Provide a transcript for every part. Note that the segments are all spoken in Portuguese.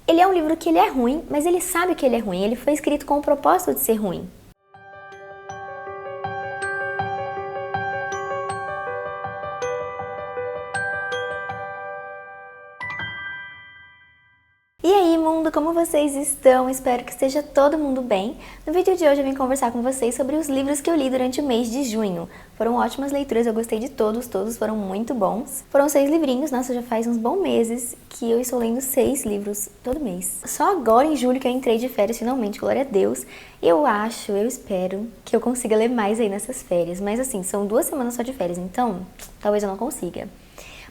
Ele é um livro que ele é ruim, mas ele sabe que ele é ruim, ele foi escrito com o propósito de ser ruim. E aí, mundo, como vocês estão? Espero que esteja todo mundo bem. No vídeo de hoje eu vim conversar com vocês sobre os livros que eu li durante o mês de junho. Foram ótimas leituras, eu gostei de todos foram muito bons. Foram 6 livrinhos, nossa, já faz uns bons meses que eu estou lendo 6 livros todo mês. Só agora em julho que eu entrei de férias finalmente, glória a Deus. Eu espero que eu consiga ler mais aí nessas férias. Mas assim, são 2 semanas só de férias, então talvez eu não consiga.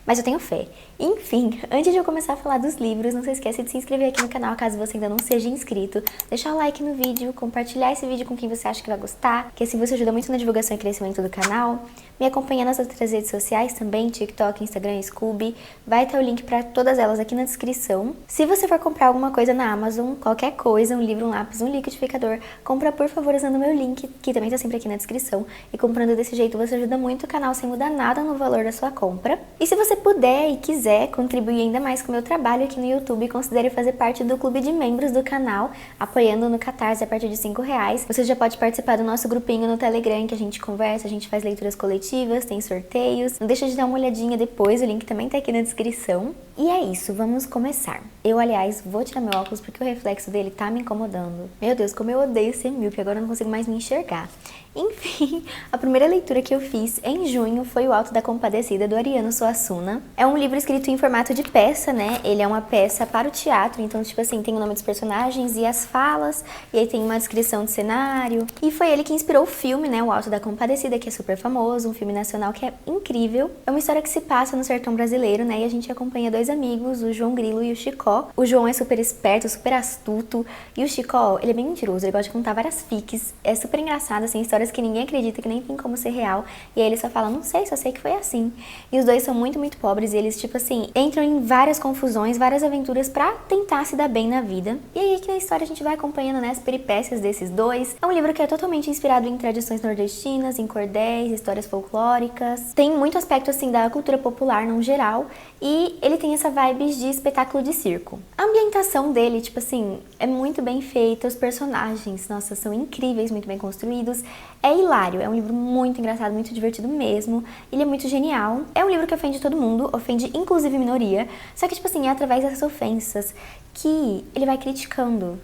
Mas eu tenho fé. Enfim, antes de eu começar a falar dos livros, não se esqueça de se inscrever aqui no canal caso você ainda não seja inscrito, deixar o like no vídeo, compartilhar esse vídeo com quem você acha que vai gostar, que assim você ajuda muito na divulgação e crescimento do canal. Me acompanhar nas outras redes sociais também, TikTok, Instagram, Scooby. Vai ter o link para todas elas aqui na descrição. Se você for comprar alguma coisa na Amazon, qualquer coisa, um livro, um lápis, um liquidificador, compra por favor usando o meu link, que também tá sempre aqui na descrição. E comprando desse jeito você ajuda muito o canal sem mudar nada no valor da sua compra. E se você puder e quiser contribuir ainda mais com o meu trabalho aqui no YouTube, considere fazer parte do clube de membros do canal, apoiando no Catarse a partir de R$5. Você já pode participar do nosso grupinho no Telegram, que a gente conversa, a gente faz leituras coletivas, tem sorteios. Não deixa de dar uma olhadinha depois, o link também tá aqui na descrição. E é isso, vamos começar. Eu, aliás, vou tirar meu óculos porque o reflexo dele tá me incomodando. Meu Deus, como eu odeio ser míope, agora eu não consigo mais me enxergar. Enfim, a primeira leitura que eu fiz em junho foi O Alto da Compadecida, do Ariano Suassuna. É um livro escrito em formato de peça, né? Ele é uma peça para o teatro, então, tipo assim, tem o nome dos personagens e as falas, e aí tem uma descrição de cenário. E foi ele que inspirou o filme, né? O Alto da Compadecida, que é super famoso, um filme nacional que é incrível. É uma história que se passa no sertão brasileiro, né? E a gente acompanha 2 amigos, o João Grilo e o Chicó. O João é super esperto, super astuto, e o Chicó, ele é bem mentiroso, ele gosta de contar várias fiques. É super engraçado, assim, histórias que ninguém acredita, que nem tem como ser real. E aí ele só fala, não sei, só sei que foi assim. E os dois são muito, muito pobres, e eles, tipo assim, entram em várias confusões, várias aventuras pra tentar se dar bem na vida. E aí que na história a gente vai acompanhando, né, as peripécias desses dois. É um livro que é totalmente inspirado em tradições nordestinas, em cordéis, histórias folclóricas. Tem muito aspecto, assim, da cultura popular no geral. E ele tem essa vibe de espetáculo de circo. A ambientação dele, tipo assim, é muito bem feita, os personagens, nossa, são incríveis, muito bem construídos. É hilário, é um livro muito engraçado, muito divertido mesmo. Ele é muito genial. É um livro que ofende todo mundo, ofende inclusive minoria. Só que, tipo assim, é através dessas ofensas que ele vai criticando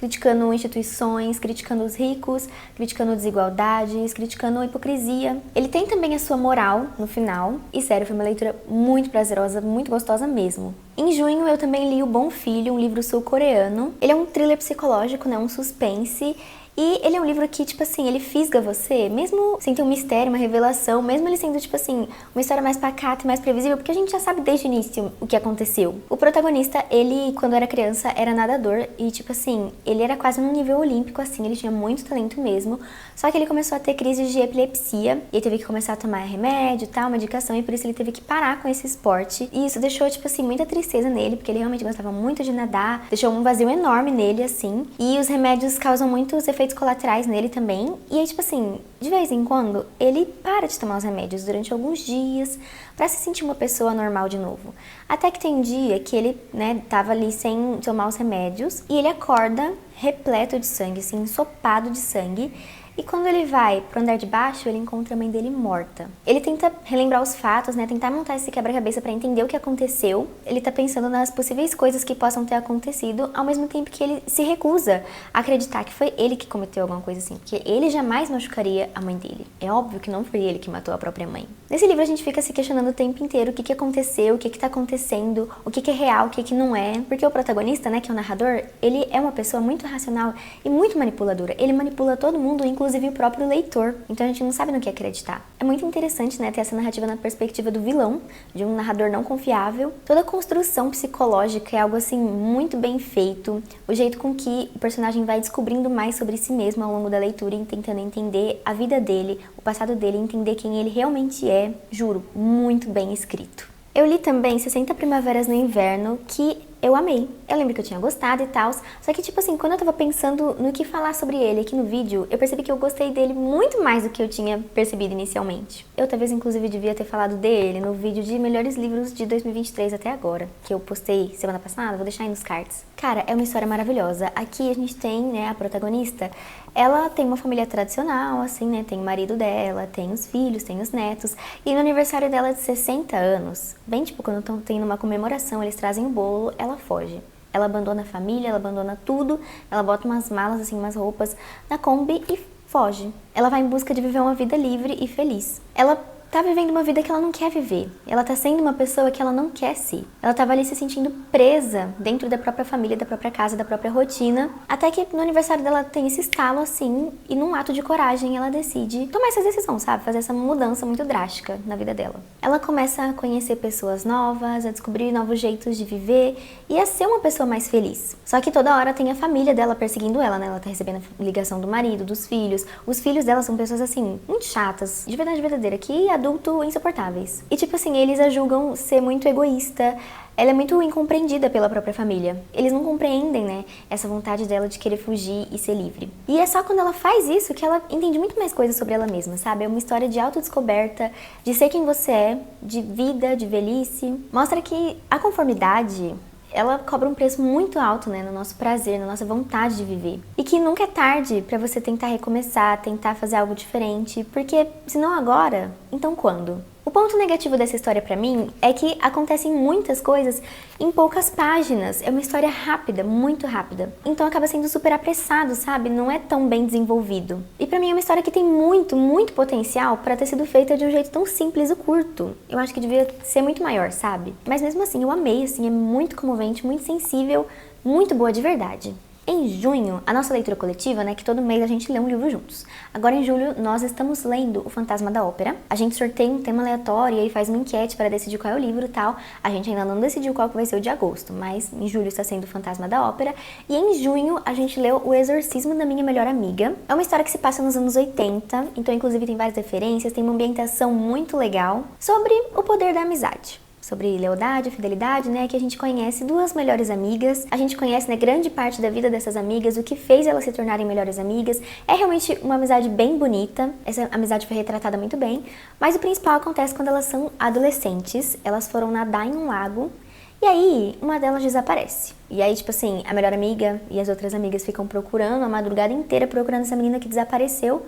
instituições, criticando os ricos, criticando desigualdades, criticando a hipocrisia. Ele tem também a sua moral no final, e sério, foi uma leitura muito prazerosa, muito gostosa mesmo. Em junho eu também li O Bom Filho, um livro sul-coreano. Ele é um thriller psicológico, né, um suspense. E ele é um livro que, tipo assim, ele fisga você, mesmo sem ter um mistério, uma revelação, mesmo ele sendo, tipo assim, uma história mais pacata e mais previsível, porque a gente já sabe desde o início o que aconteceu. O protagonista, ele, quando era criança, era nadador e, tipo assim, ele era quase num nível olímpico, assim, ele tinha muito talento mesmo, só que ele começou a ter crises de epilepsia e ele teve que começar a tomar remédio, tal, medicação, e por isso ele teve que parar com esse esporte. E isso deixou, tipo assim, muita tristeza nele, porque ele realmente gostava muito de nadar, deixou um vazio enorme nele, assim, e os remédios causam muitos efeitos colaterais nele também, e aí, tipo assim, de vez em quando, ele para de tomar os remédios durante alguns dias pra se sentir uma pessoa normal de novo. Até que tem um dia que ele, né, tava ali sem tomar os remédios, e ele acorda repleto de sangue, assim, ensopado de sangue. E quando ele vai pro andar de baixo, ele encontra a mãe dele morta. Ele tenta relembrar os fatos, né, tentar montar esse quebra-cabeça pra entender o que aconteceu. Ele tá pensando nas possíveis coisas que possam ter acontecido, ao mesmo tempo que ele se recusa a acreditar que foi ele que cometeu alguma coisa assim, porque ele jamais machucaria a mãe dele. É óbvio que não foi ele que matou a própria mãe. Nesse livro a gente fica se questionando o tempo inteiro o que aconteceu, o que tá acontecendo, o que é real, o que não é, porque o protagonista, né, que é o narrador, ele é uma pessoa muito racional e muito manipuladora. Ele manipula todo mundo, inclusive o próprio leitor, então a gente não sabe no que acreditar. É muito interessante, né, ter essa narrativa na perspectiva do vilão, de um narrador não confiável. Toda a construção psicológica é algo assim muito bem feito, o jeito com que o personagem vai descobrindo mais sobre si mesmo ao longo da leitura e tentando entender a vida dele, o passado dele, entender quem ele realmente é, juro, muito bem escrito. Eu li também 60 Primaveras no Inverno, que eu amei. eu lembro que eu tinha gostado e tal, só que tipo assim, quando eu tava pensando no que falar sobre ele aqui no vídeo, eu percebi que eu gostei dele muito mais do que eu tinha percebido inicialmente. Eu talvez inclusive devia ter falado dele no vídeo de melhores livros de 2023 até agora, que eu postei semana passada, vou deixar aí nos cards. Cara, é uma história maravilhosa. Aqui a gente tem, né, a protagonista, ela tem uma família tradicional, assim, né, tem o marido dela, tem os filhos, tem os netos, e no aniversário dela de 60 anos, bem tipo quando estão tendo uma comemoração, eles trazem o bolo, ela foge. Ela abandona a família, ela abandona tudo, ela bota umas malas, assim, umas roupas na Kombi e foge. Ela vai em busca de viver uma vida livre e feliz. Ela tá vivendo uma vida que ela não quer viver. Ela tá sendo uma pessoa que ela não quer ser. Ela tava ali se sentindo presa dentro da própria família, da própria casa, da própria rotina. Até que no aniversário dela tem esse estalo assim, e num ato de coragem ela decide tomar essa decisão, sabe? Fazer essa mudança muito drástica na vida dela. Ela começa a conhecer pessoas novas, a descobrir novos jeitos de viver e a ser uma pessoa mais feliz. Só que toda hora tem a família dela perseguindo ela, né? Ela tá recebendo ligação do marido, dos filhos. Os filhos dela são pessoas assim, muito chatas, de verdade verdadeira, que adulto insuportáveis. E tipo assim, eles a julgam ser muito egoísta, ela é muito incompreendida pela própria família. Eles não compreendem, né, essa vontade dela de querer fugir e ser livre. E é só quando ela faz isso que ela entende muito mais coisas sobre ela mesma, sabe? É uma história de autodescoberta, de ser quem você é, de vida, de velhice. Mostra que a conformidade, ela cobra um preço muito alto, né, no nosso prazer, na nossa vontade de viver. E que nunca é tarde pra você tentar recomeçar, tentar fazer algo diferente, porque se não agora, então quando? O ponto negativo dessa história pra mim é que acontecem muitas coisas em poucas páginas. É uma história rápida, muito rápida. Então acaba sendo super apressado, sabe? Não é tão bem desenvolvido. E pra mim é uma história que tem muito, muito potencial pra ter sido feita de um jeito tão simples e curto. Eu acho que devia ser muito maior, sabe? Mas mesmo assim, eu amei, assim, é muito comovente, muito sensível, muito boa de verdade. Em junho, a nossa leitura coletiva, né, que todo mês a gente lê um livro juntos. Agora em julho, nós estamos lendo O Fantasma da Ópera. A gente sorteia um tema aleatório e aí faz uma enquete para decidir qual é o livro e tal. A gente ainda não decidiu qual que vai ser o de agosto, mas em julho está sendo O Fantasma da Ópera. E em junho, a gente leu O Exorcismo da Minha Melhor Amiga. É uma história que se passa nos anos 80, então inclusive tem várias referências, tem uma ambientação muito legal sobre o poder da amizade. Sobre lealdade, fidelidade, né, que a gente conhece duas melhores amigas, a gente conhece, né, grande parte da vida dessas amigas, o que fez elas se tornarem melhores amigas. É realmente uma amizade bem bonita, essa amizade foi retratada muito bem, mas o principal acontece quando elas são adolescentes, elas foram nadar em um lago, e aí uma delas desaparece. E aí, tipo assim, a melhor amiga e as outras amigas ficam procurando a madrugada inteira, procurando essa menina que desapareceu,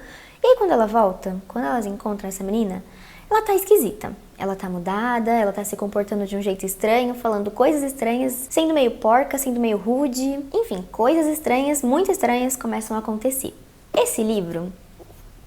e aí quando ela volta, quando elas encontram essa menina, ela tá esquisita. Ela tá mudada, ela tá se comportando de um jeito estranho, falando coisas estranhas, sendo meio porca, sendo meio rude. Enfim, coisas estranhas, muito estranhas começam a acontecer. Esse livro,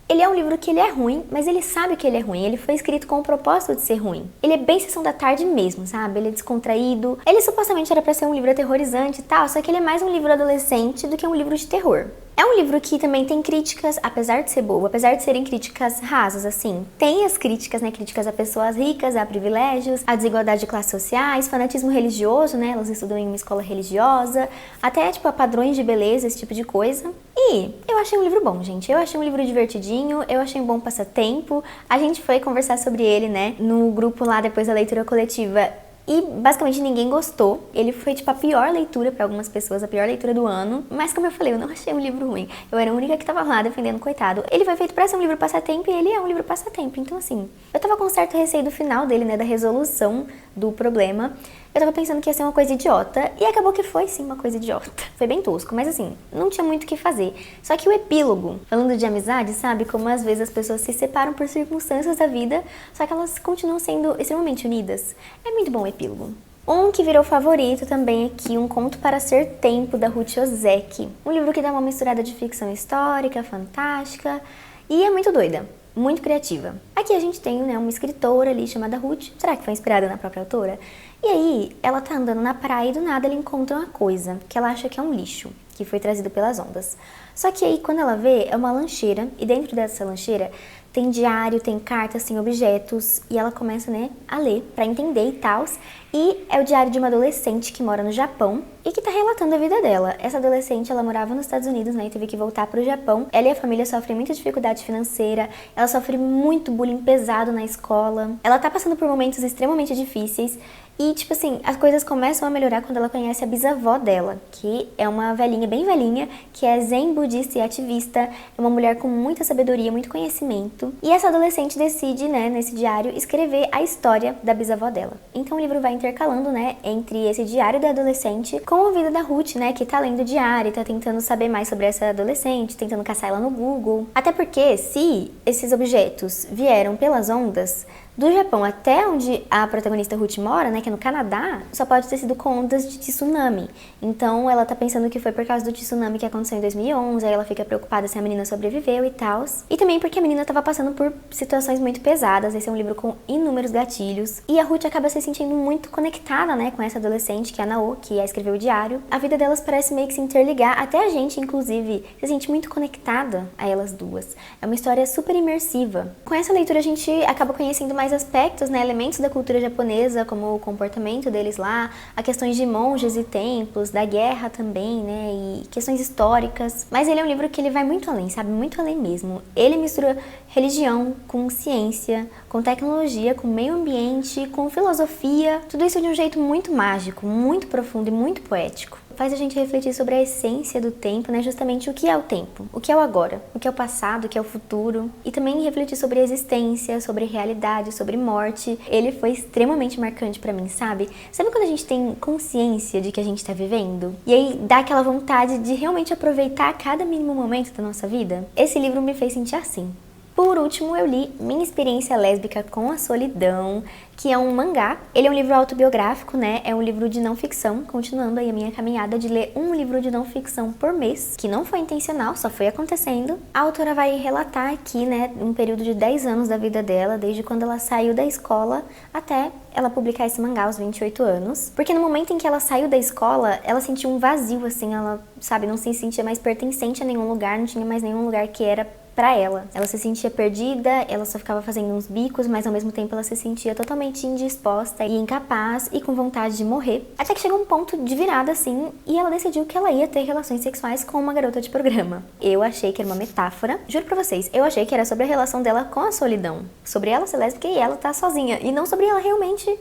ele é um livro que ele é ruim, mas ele sabe que ele é ruim. Ele foi escrito com o propósito de ser ruim. Ele é bem sessão da tarde mesmo, sabe? Ele é descontraído. Ele supostamente era pra ser um livro aterrorizante e tal, só que ele é mais um livro adolescente do que um livro de terror. É um livro que também tem críticas, apesar de ser boa, apesar de serem críticas rasas, assim. Tem as críticas, né? Críticas a pessoas ricas, a privilégios, a desigualdade de classes sociais, fanatismo religioso, né? Elas estudam em uma escola religiosa, até, tipo, a padrões de beleza, esse tipo de coisa. E eu achei um livro bom, gente. Eu achei um livro divertidinho, eu achei um bom passatempo. A gente foi conversar sobre ele, né? No grupo lá, depois da leitura coletiva. E basicamente ninguém gostou. Ele foi tipo a pior leitura para algumas pessoas, a pior leitura do ano. Mas como eu falei, eu não achei um livro ruim. Eu era a única que tava lá defendendo, coitado. Ele foi feito para ser um livro passatempo e ele é um livro passatempo. Então assim, eu tava com um certo receio do final dele, né, da resolução do problema. Eu tava pensando que ia ser uma coisa idiota, e acabou que foi sim uma coisa idiota. Foi bem tosco, mas assim, não tinha muito o que fazer. Só que o epílogo, falando de amizade, sabe? Como às vezes as pessoas se separam por circunstâncias da vida, só que elas continuam sendo extremamente unidas. É muito bom o epílogo. Um que virou favorito também aqui, Um Conto para Ser Tempo, da Ruth Ozeki. Um livro que dá uma misturada de ficção histórica, fantástica, e é muito doida. Muito criativa. Aqui a gente tem, né, uma escritora ali chamada Ruth. Será que foi inspirada na própria autora? E aí, ela tá andando na praia e do nada ela encontra uma coisa que ela acha que é um lixo, que foi trazido pelas ondas. Só que aí, quando ela vê, é uma lancheira, e dentro dessa lancheira tem diário, tem cartas, tem objetos, e ela começa, né, a ler pra entender e tal. E é o diário de uma adolescente que mora no Japão e que tá relatando a vida dela. Essa adolescente, ela morava nos Estados Unidos, né, e teve que voltar pro Japão. Ela e a família sofrem muita dificuldade financeira, ela sofre muito bullying pesado na escola. Ela tá passando por momentos extremamente difíceis. E, tipo assim, as coisas começam a melhorar quando ela conhece a bisavó dela, que é uma velhinha, bem velhinha, que é zen budista e ativista, é uma mulher com muita sabedoria, muito conhecimento. E essa adolescente decide, né, nesse diário, escrever a história da bisavó dela. Então o livro vai intercalando, né, entre esse diário da adolescente com a vida da Ruth, né, que tá lendo o diário e tá tentando saber mais sobre essa adolescente, tentando caçar ela no Google. Até porque, se esses objetos vieram pelas ondas, do Japão até onde a protagonista Ruth mora, né, que é no Canadá, só pode ter sido com ondas de tsunami. Então ela tá pensando que foi por causa do tsunami que aconteceu em 2011, aí ela fica preocupada se a menina sobreviveu e tal. E também porque a menina tava passando por situações muito pesadas, esse é um livro com inúmeros gatilhos. E a Ruth acaba se sentindo muito conectada, né, com essa adolescente, que é a Nao, que escreveu o diário. A vida delas parece meio que se interligar, até a gente, inclusive, se sente muito conectada a elas duas. É uma história super imersiva. Com essa leitura a gente acaba conhecendo mais aspectos, né, elementos da cultura japonesa, como o comportamento deles lá, a questões de monges e templos, da guerra também, né, e questões históricas. Mas ele é um livro que ele vai muito além, sabe, muito além mesmo. Ele mistura religião com ciência, com tecnologia, com meio ambiente, com filosofia, tudo isso de um jeito muito mágico, muito profundo e muito poético. Faz a gente refletir sobre a essência do tempo, né? Justamente o que é o tempo, o que é o agora, o que é o passado, o que é o futuro. E também refletir sobre a existência, sobre realidade, sobre morte. Ele foi extremamente marcante pra mim, sabe? Sabe quando a gente tem consciência de que a gente tá vivendo? E aí dá aquela vontade de realmente aproveitar cada mínimo momento da nossa vida? Esse livro me fez sentir assim. Por último, eu li Minha Experiência Lésbica com a Solidão, que é um mangá. Ele é um livro autobiográfico, né? É um livro de não ficção, continuando aí a minha caminhada de ler um livro de não ficção por mês, que não foi intencional, só foi acontecendo. A autora vai relatar aqui, né, um período de 10 anos da vida dela, desde quando ela saiu da escola até ela publicar esse mangá aos 28 anos. Porque no momento em que ela saiu da escola, ela sentiu um vazio, assim, ela, sabe, não se sentia mais pertencente a nenhum lugar, não tinha mais nenhum lugar que era pra ela. Ela se sentia perdida, ela só ficava fazendo uns bicos, mas ao mesmo tempo ela se sentia totalmente indisposta e incapaz e com vontade de morrer. Até que chegou um ponto de virada, assim, e ela decidiu que ela ia ter relações sexuais com uma garota de programa. Eu achei que era uma metáfora. Juro pra vocês, eu achei que era sobre a relação dela com a solidão. Sobre ela ser lésbica e ela tá sozinha. E não sobre ela realmente,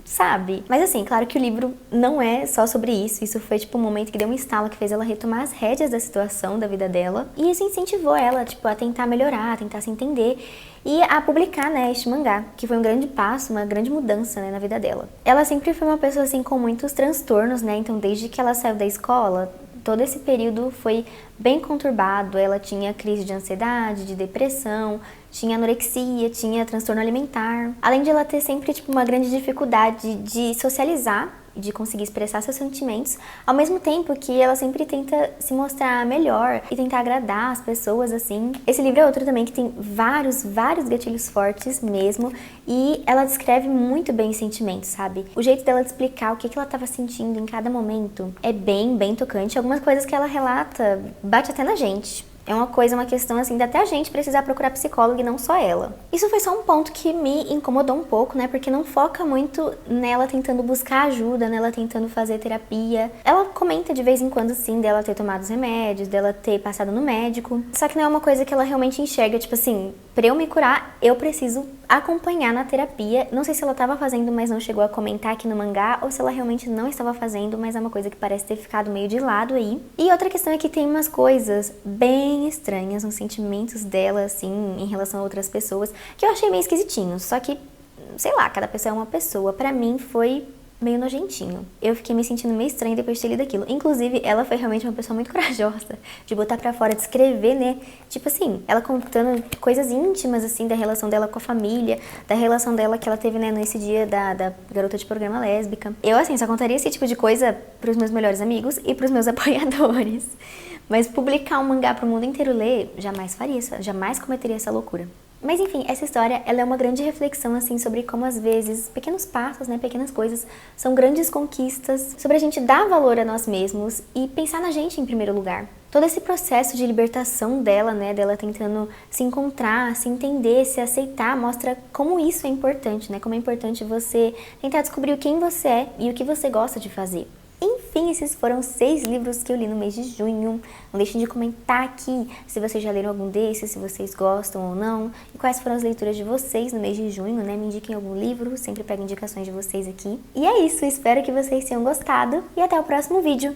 sabe? Mas assim, claro que o livro não é só sobre isso. Isso foi tipo um momento que deu um estalo, que fez ela retomar as rédeas da situação, da vida dela. E isso incentivou ela, tipo, a tentar melhorar, a tentar se entender e a publicar, né, este mangá, que foi um grande passo, uma grande mudança, né, na vida dela. Ela sempre foi uma pessoa, assim, com muitos transtornos, né? Então, desde que ela saiu da escola, todo esse período foi bem conturbado. Ela tinha crise de ansiedade, de depressão, tinha anorexia, tinha transtorno alimentar. Além de ela ter sempre tipo uma grande dificuldade de socializar e de conseguir expressar seus sentimentos, ao mesmo tempo que ela sempre tenta se mostrar melhor e tentar agradar as pessoas, assim. Esse livro é outro também que tem vários gatilhos fortes mesmo, e ela descreve muito bem os sentimentos, sabe? O jeito dela de explicar o que ela estava sentindo em cada momento é bem tocante. Algumas coisas que ela relata bate até na gente. É uma questão assim, de até a gente precisar procurar psicólogo e não só ela. Isso foi só um ponto que me incomodou um pouco, né? Porque não foca muito nela tentando buscar ajuda, nela tentando fazer terapia. Ela comenta de vez em quando, sim, dela ter tomado os remédios, dela ter passado no médico. Só que não é uma coisa que ela realmente enxerga, tipo assim, pra eu me curar, eu preciso acompanhar na terapia. Não sei se ela estava fazendo, mas não chegou a comentar aqui no mangá, ou se ela realmente não estava fazendo, mas é uma coisa que parece ter ficado meio de lado aí. E outra questão é que tem umas coisas bem estranhas nos sentimentos dela, assim, em relação a outras pessoas, que eu achei meio esquisitinho. Só que, sei lá, cada pessoa é uma pessoa. Pra mim foi meio nojentinho. Eu fiquei me sentindo meio estranha depois de ter lido aquilo. Inclusive, ela foi realmente uma pessoa muito corajosa de botar pra fora, de escrever, né? Tipo assim, ela contando coisas íntimas, assim, da relação dela com a família, da relação dela que ela teve, né, nesse dia da garota de programa lésbica. Eu, assim, só contaria esse tipo de coisa pros meus melhores amigos e pros meus apoiadores. Mas publicar um mangá pro mundo inteiro ler, jamais faria isso, jamais cometeria essa loucura. Mas enfim, essa história, ela é uma grande reflexão, assim, sobre como às vezes pequenos passos, né, pequenas coisas, são grandes conquistas, sobre a gente dar valor a nós mesmos e pensar na gente em primeiro lugar. Todo esse processo de libertação dela, né, dela tentando se encontrar, se entender, se aceitar, mostra como isso é importante, né, como é importante você tentar descobrir quem você é e o que você gosta de fazer. Enfim, enfim, esses foram 6 livros que eu li no mês de junho. Não deixem de comentar aqui se vocês já leram algum desses, se vocês gostam ou não, e quais foram as leituras de vocês no mês de junho, né? Me indiquem algum livro, sempre pego indicações de vocês aqui. E é isso, espero que vocês tenham gostado e até o próximo vídeo.